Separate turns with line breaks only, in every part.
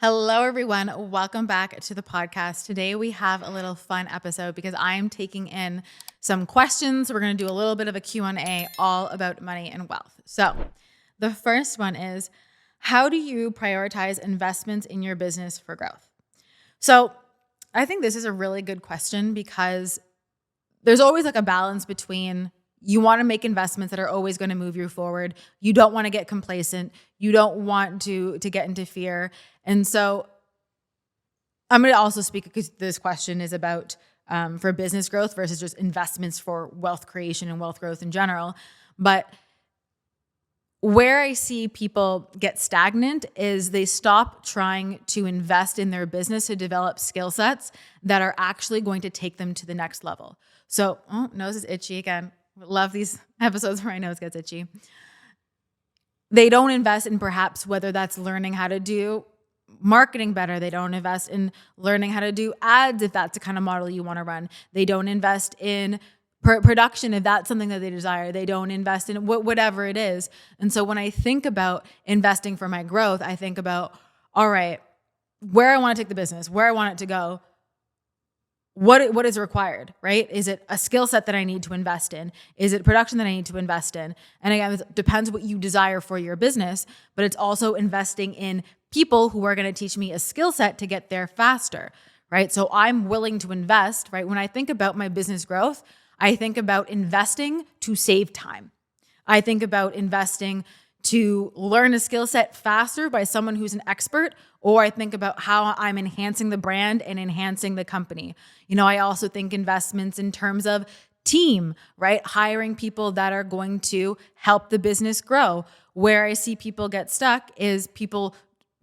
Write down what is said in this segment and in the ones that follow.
Hello, everyone. Welcome back to the podcast. Today, we have a little fun episode because I'm taking in some questions. We're going to do a little bit of a Q&A all about money and wealth. So the first one is, how do you prioritize investments in your business for growth? So I think this is a really good question because there's always like a balance between you want to make investments that are always going to move you forward. You don't want to get complacent. You don't want to get into fear. And so I'm going to also speak because this question is about for business growth versus just investments for wealth creation and wealth growth in general. But where I see people get stagnant is they stop trying to invest in their business to develop skill sets that are actually going to take them to the next level. So, nose is itchy again. Love these episodes where my nose gets itchy. They don't invest in perhaps whether that's learning how to do marketing better. They don't invest in learning how to do ads if that's the kind of model you want to run. They don't invest in production if that's something that they desire. They don't invest in whatever it is. And so when I think about investing for my growth, I think about, all right, where I want to take the business, where I want it to go, what is required, right? Is it a skill set that I need to invest in? Is it production that I need to invest in? And again, it depends what you desire for your business, but it's also investing in people who are going to teach me a skill set to get there faster, right? So I'm willing to invest, right? When I think about my business growth, I think about investing to save time. I think about investing to learn a skill set faster by someone who's an expert, or I think about how I'm enhancing the brand and enhancing the company. I also think investments in terms of team, right? Hiring people that are going to help the business grow. Where I see people get stuck is people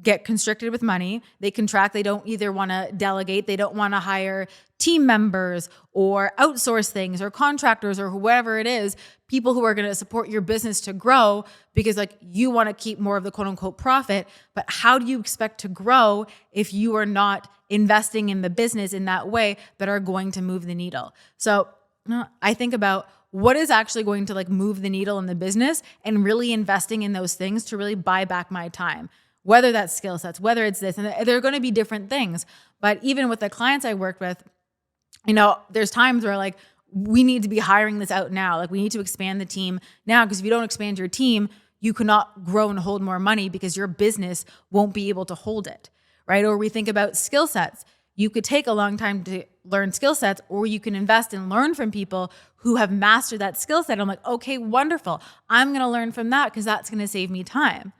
get constricted with money. They contract. They don't either want to delegate. They don't want to hire team members or outsource things or contractors or whoever it is, people who are going to support your business to grow because you want to keep more of the quote unquote profit. But how do you expect to grow if you are not investing in the business in that way that are going to move the needle? So I think about what is actually going to move the needle in the business and really investing in those things to really buy back my time. Whether that's skill sets, whether it's this, and there are going to be different things. But even with the clients I work with, there's times where we need to be hiring this out now. We need to expand the team now, because if you don't expand your team, you cannot grow and hold more money because your business won't be able to hold it, right? Or we think about skill sets. You could take a long time to learn skill sets, or you can invest and learn from people who have mastered that skill set. I'm like, okay, wonderful. I'm going to learn from that because that's going to save me time.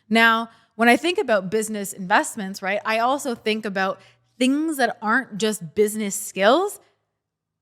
Now, when I think about business investments, right, I also think about things that aren't just business skills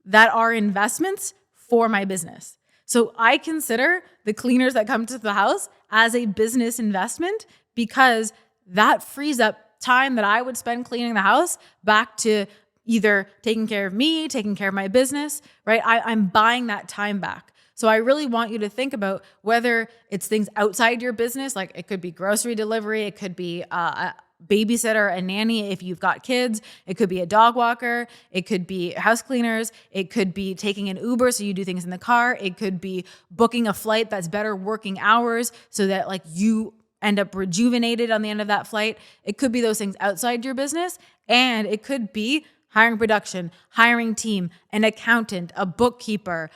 that are investments for my business. So I consider the cleaners that come to the house as a business investment because that frees up time that I would spend cleaning the house back to either taking care of me, taking care of my business, right? I'm buying that time back. So I really want you to think about whether it's things outside your business, like it could be grocery delivery, it could be a babysitter, a nanny if you've got kids, it could be a dog walker, it could be house cleaners, it could be taking an Uber so you do things in the car, it could be booking a flight that's better working hours so that you end up rejuvenated on the end of that flight. It could be those things outside your business, and it could be hiring production, hiring team, an accountant, a bookkeeper,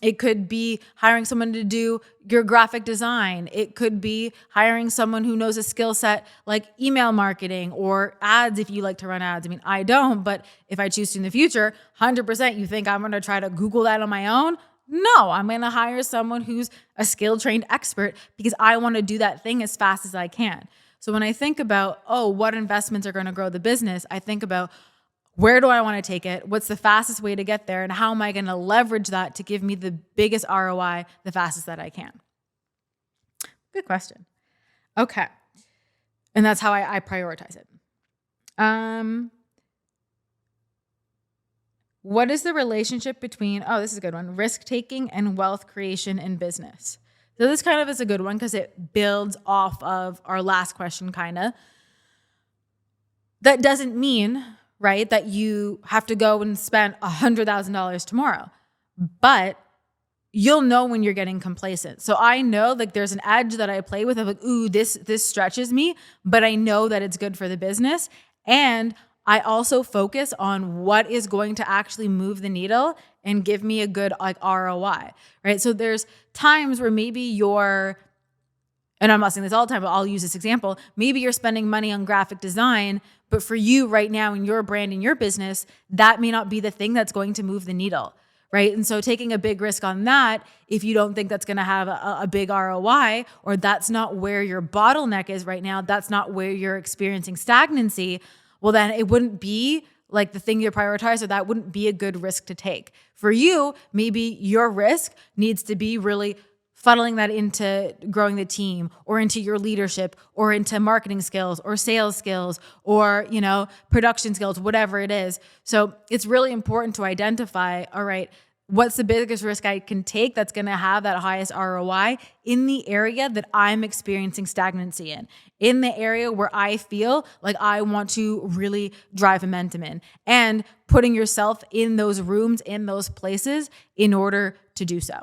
it could be hiring someone to do your graphic design. It could be hiring someone who knows a skill set like email marketing or ads if you like to run ads. I mean, I don't, but if I choose to in the future, 100% you think I'm going to try to Google that on my own? No, I'm going to hire someone who's a skill-trained expert because I want to do that thing as fast as I can. So when I think about, what investments are going to grow the business, I think about, where do I want to take it? What's the fastest way to get there? And how am I going to leverage that to give me the biggest ROI the fastest that I can? Good question. Okay. And that's how I prioritize it. What is the relationship between, this is a good one, risk-taking and wealth creation in business? So this kind of is a good one because it builds off of our last question, kind of. That doesn't mean, right, that you have to go and spend $100,000 tomorrow. But you'll know when you're getting complacent. So I know like there's an edge that I play with of like, ooh, this stretches me, but I know that it's good for the business. And I also focus on what is going to actually move the needle and give me a good like ROI, right? So there's times where maybe you're, and I'm not saying this all the time, but I'll use this example. Maybe you're spending money on graphic design, but for you right now in your brand, in your business, that may not be the thing that's going to move the needle, right? And so taking a big risk on that, if you don't think that's going to have a big ROI, or that's not where your bottleneck is right now, that's not where you're experiencing stagnancy, well, then it wouldn't be like the thing you prioritize, or that wouldn't be a good risk to take. For you, maybe your risk needs to be really funneling that into growing the team, or into your leadership, or into marketing skills, or sales skills, or, production skills, whatever it is. So it's really important to identify, all right, what's the biggest risk I can take that's going to have that highest ROI in the area that I'm experiencing stagnancy in the area where I feel like I want to really drive momentum in, and putting yourself in those rooms, in those places in order to do so.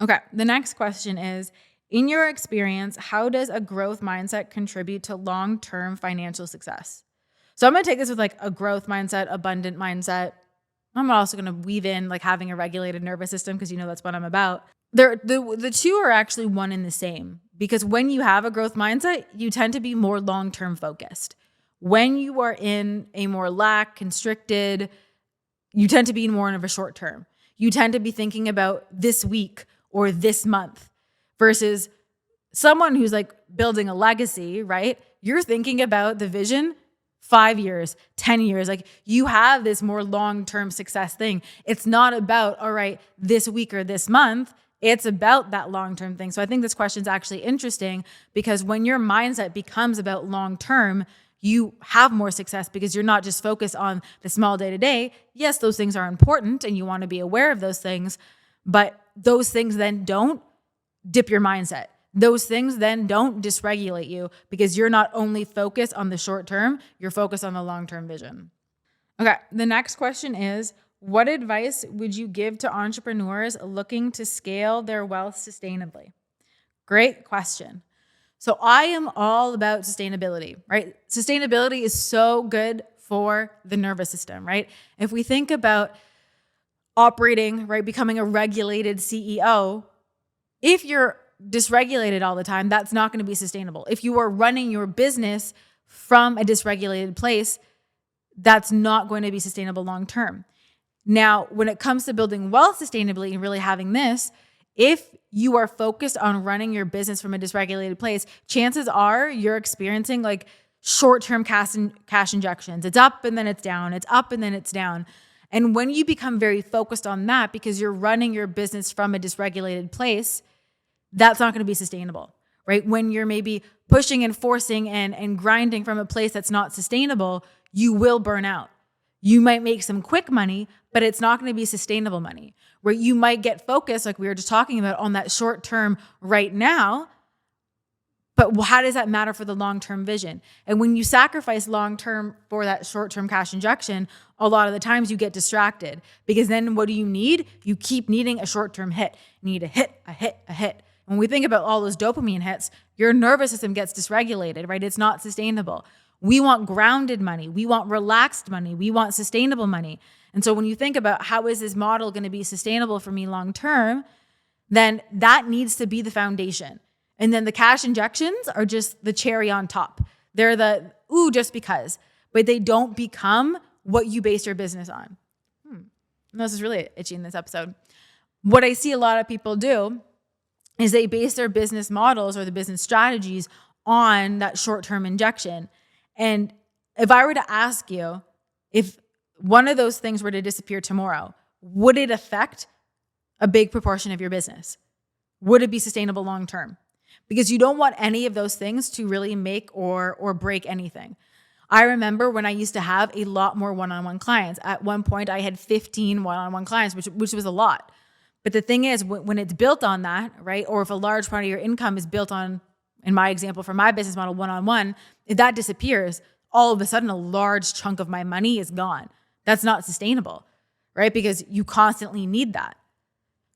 Okay, the next question is, in your experience, how does a growth mindset contribute to long-term financial success? So I'm going to take this with like a growth mindset, abundant mindset. I'm also going to weave in like having a regulated nervous system, because that's what I'm about. The two are actually one and the same, because when you have a growth mindset, you tend to be more long-term focused. When you are in a more constricted, you tend to be more of a short term. You tend to be thinking about this week or this month, versus someone who's like building a legacy, right? You're thinking about the vision 5 years, 10 years. Like you have this more long-term success thing. It's not about, all right, this week or this month. It's about that long-term thing. So I think this question is actually interesting, because when your mindset becomes about long-term, you have more success, because you're not just focused on the small day-to-day. Yes, those things are important and you want to be aware of those things, but those things then don't dip your mindset. Those things then don't dysregulate you, because you're not only focused on the short term, you're focused on the long-term vision. Okay, the next question is, what advice would you give to entrepreneurs looking to scale their wealth sustainably? Great question. So I am all about sustainability, right? Sustainability is so good for the nervous system, right? If we think about operating, right, becoming a regulated CEO, if you're dysregulated all the time, that's not going to be sustainable. If you are running your business from a dysregulated place, that's not going to be sustainable long term. Now, when it comes to building wealth sustainably and really having this, if you are focused on running your business from a dysregulated place, chances are you're experiencing like short-term cash injections. It's up and then it's down. It's up and then it's down. And when you become very focused on that, because you're running your business from a dysregulated place, that's not going to be sustainable, right? When you're maybe pushing and forcing and grinding from a place that's not sustainable, you will burn out. You might make some quick money, but it's not going to be sustainable money, where you might get focused, like we were just talking about, on that short term right now. But how does that matter for the long-term vision? And when you sacrifice long-term for that short-term cash injection, a lot of the times you get distracted, because then what do you need? You keep needing a short-term hit. You need a hit, a hit, a hit. When we think about all those dopamine hits, your nervous system gets dysregulated, right? It's not sustainable. We want grounded money. We want relaxed money. We want sustainable money. And so when you think about how is this model going to be sustainable for me long-term, then that needs to be the foundation. And then the cash injections are just the cherry on top. They're the, just because, but they don't become what you base your business on. This is really itchy in this episode. What I see a lot of people do is they base their business models or the business strategies on that short-term injection. And if I were to ask you, if one of those things were to disappear tomorrow, would it affect a big proportion of your business? Would it be sustainable long-term? Because you don't want any of those things to really make or break anything. I remember when I used to have a lot more one-on-one clients. At one point, I had 15 one-on-one clients, which was a lot. But the thing is, when it's built on that, right, or if a large part of your income is built on, in my example, for my business model, one-on-one, if that disappears, all of a sudden a large chunk of my money is gone. That's not sustainable, right? Because you constantly need that.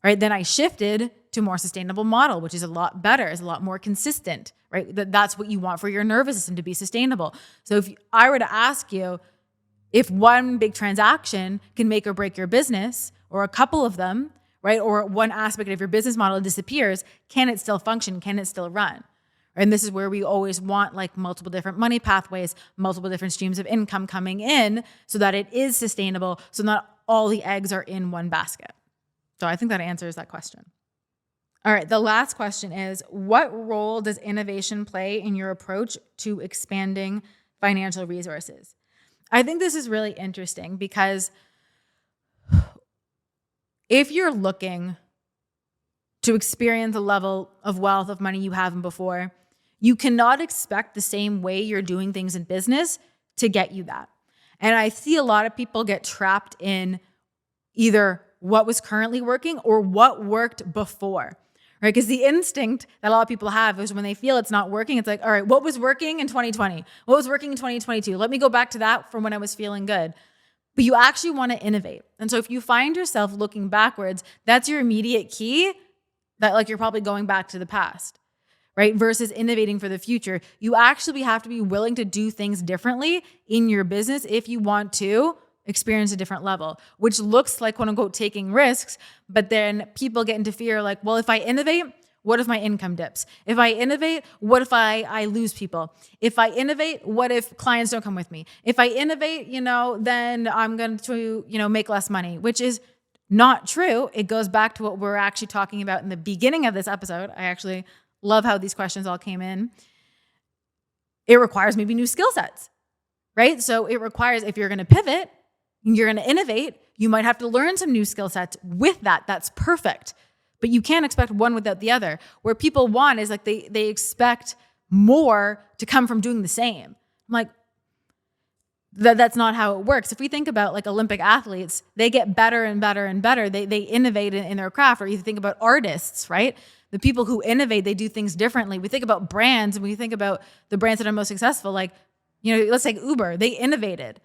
right? Then I shifted to a more sustainable model, which is a lot better, is a lot more consistent, right? That's what you want for your nervous system, to be sustainable. So if I were to ask you if one big transaction can make or break your business, or a couple of them, right? Or one aspect of your business model disappears, can it still function? Can it still run? And this is where we always want like multiple different money pathways, multiple different streams of income coming in so that it is sustainable, so not all the eggs are in one basket. So I think that answers that question. All right, the last question is, what role does innovation play in your approach to expanding financial resources? I think this is really interesting because if you're looking to experience a level of wealth, of money you haven't before, you cannot expect the same way you're doing things in business to get you that. And I see a lot of people get trapped in either what was currently working or what worked before, right? Because the instinct that a lot of people have is when they feel it's not working, it's like, all right, what was working in 2020? What was working in 2022? Let me go back to that from when I was feeling good. But you actually want to innovate. And so if you find yourself looking backwards, that's your immediate key, that like you're probably going back to the past, right? Versus innovating for the future. You actually have to be willing to do things differently in your business if you want to experience a different level, which looks like, quote unquote, taking risks. But then people get into fear like, well, if I innovate, what if my income dips? If I innovate, what if I lose people? If I innovate, what if clients don't come with me? If I innovate, then I'm going to, make less money, which is not true. It goes back to what we're actually talking about in the beginning of this episode. I actually love how these questions all came in. It requires maybe new skill sets, right? So it requires, if you're going to pivot, you're going to innovate, you might have to learn some new skill sets with that. That's perfect. But you can't expect one without the other. Where people want is like they expect more to come from doing the same. I'm like, that's not how it works. If we think about like Olympic athletes, they get better and better and better. They innovate in their craft. Or you think about artists, right? The people who innovate, they do things differently. We think about brands, and we think about the brands that are most successful. Like, let's take Uber. They innovated.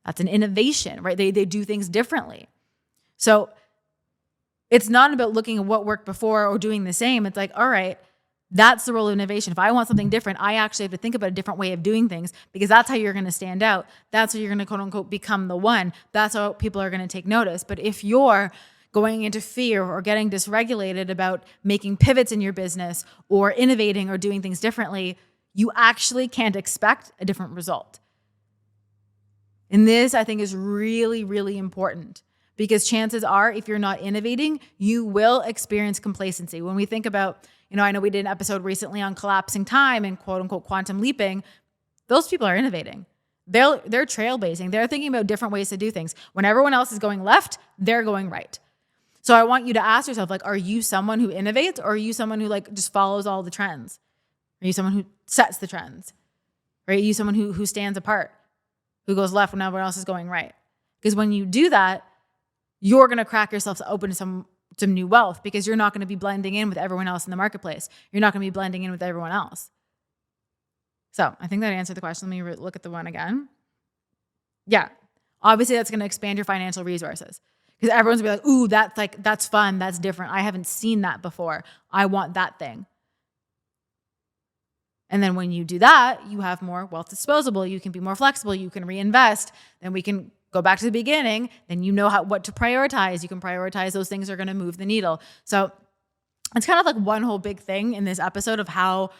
That's an innovation, right? They do things differently. So it's not about looking at what worked before or doing the same. It's like, all right, that's the role of innovation. If I want something different, I actually have to think about a different way of doing things, because that's how you're going to stand out. That's how you're going to, quote unquote, become the one. That's how people are going to take notice. But if you're going into fear or getting dysregulated about making pivots in your business or innovating or doing things differently, you actually can't expect a different result. And this, I think, is really, really important, because chances are, if you're not innovating, you will experience complacency. When we think about, I know we did an episode recently on collapsing time and, quote unquote, quantum leaping. Those people are innovating. They're trailblazing. They're thinking about different ways to do things. When everyone else is going left, they're going right. So I want you to ask yourself, like, are you someone who innovates, or are you someone who like just follows all the trends? Are you someone who sets the trends? Or are you someone who stands apart, who goes left when everyone else is going right? Because when you do that, you're going to crack yourself open to some new wealth, because you're not going to be blending in with everyone else in the marketplace. You're not going to be blending in with everyone else. So I think that answered the question. Let me look at the one again. Yeah. Obviously, that's going to expand your financial resources, because everyone's going to be like, ooh, that's fun. That's different. I haven't seen that before. I want that thing. And then when you do that, you have more wealth disposable. You can be more flexible. You can reinvest. Then we can go back to the beginning. Then you know what to prioritize. You can prioritize those things that are going to move the needle. So it's kind of like one whole big thing in this episode of how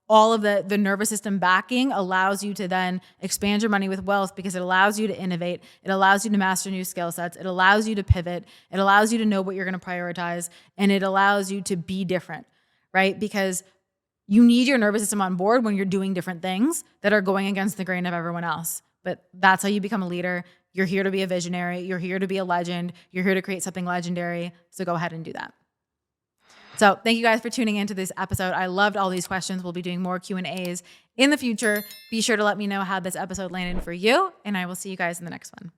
all of the nervous system backing allows you to then expand your money with wealth, because it allows you to innovate. It allows you to master new skill sets. It allows you to pivot. It allows you to know what you're going to prioritize. And it allows you to be different, right? Because you need your nervous system on board when you're doing different things that are going against the grain of everyone else. But that's how you become a leader. You're here to be a visionary. You're here to be a legend. You're here to create something legendary. So go ahead and do that. So thank you guys for tuning into this episode. I loved all these questions. We'll be doing more Q&As in the future. Be sure to let me know how this episode landed for you, and I will see you guys in the next one.